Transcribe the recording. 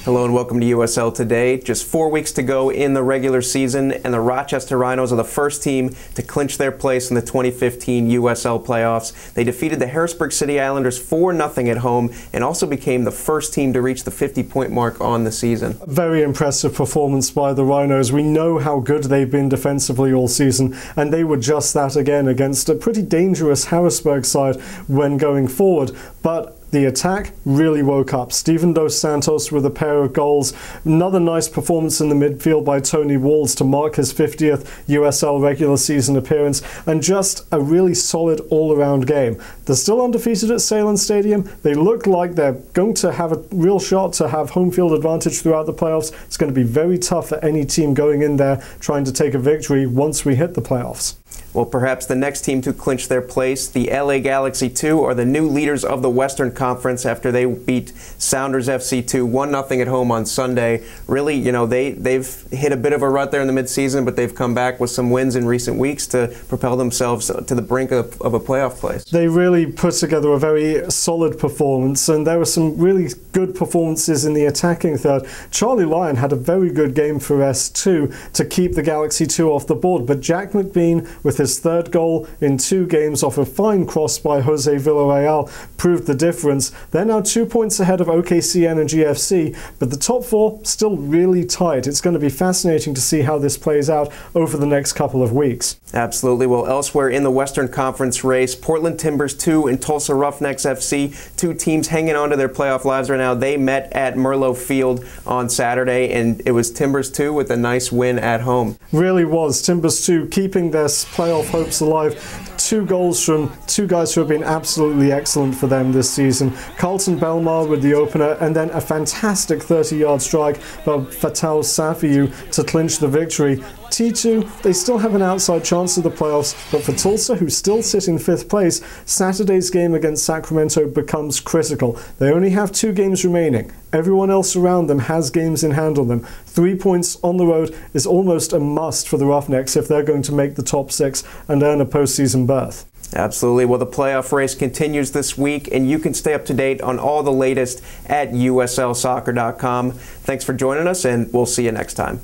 Hello and welcome to USL Today. Just 4 weeks to go in the regular season, and the Rochester Rhinos are the first team to clinch their place in the 2015 USL Playoffs. They defeated the Harrisburg City Islanders 4-0 at home and also became the first team to reach the 50-point mark on the season. Very impressive performance by the Rhinos. We know how good they've been defensively all season, and they were just that again against a pretty dangerous Harrisburg side when going forward. But the attack really woke up. Steven Dos Santos with a pair of goals. Another nice performance in the midfield by Tony Walls to mark his 50th USL regular season appearance, and just a really solid all-around game. They're still undefeated at Salem Stadium. They look like they're going to have a real shot to have home field advantage throughout the playoffs. It's going to be very tough for any team going in there trying to take a victory once we hit the playoffs. Well, perhaps the next team to clinch their place, the LA Galaxy 2, are the new leaders of the Western Conference after they beat Sounders FC 2 1-0 at home on Sunday. Really, they've hit a bit of a rut there in the midseason, but they've come back with some wins in recent weeks to propel themselves to the brink of a playoff place. They really put together a very solid performance, and there were some really good performances in the attacking third. Charlie Lyon had a very good game for S2 to keep the Galaxy 2 off the board, but Jack McBean, with his third goal in 2 games off a fine cross by Jose Villarreal, proved the difference. They're now 2 points ahead of OKC Energy FC, but the top 4 still really tight. It's going to be fascinating to see how this plays out over the next couple of weeks. Absolutely. Well, elsewhere in the Western Conference race, Portland Timbers 2 and Tulsa Roughnecks FC, 2 teams hanging on to their playoff lives right now. They met at Merlo Field on Saturday, and it was Timbers 2 with a nice win at home. Really was. Timbers 2 keeping their playoff hopes alive. 2 goals from 2 guys who have been absolutely excellent for them this season. Carlton Belmar with the opener, and then a fantastic 30-yard strike by Fatal Safiu to clinch the victory. T2, they still have an outside chance of the playoffs, but for Tulsa, who still sit in 5th place, Saturday's game against Sacramento becomes critical. They only have 2 games remaining. Everyone else around them has games in hand on them. 3 points on the road is almost a must for the Roughnecks if they're going to make the top 6 and earn a postseason berth. Absolutely. Well, the playoff race continues this week, and you can stay up to date on all the latest at USLsoccer.com. Thanks for joining us, and we'll see you next time.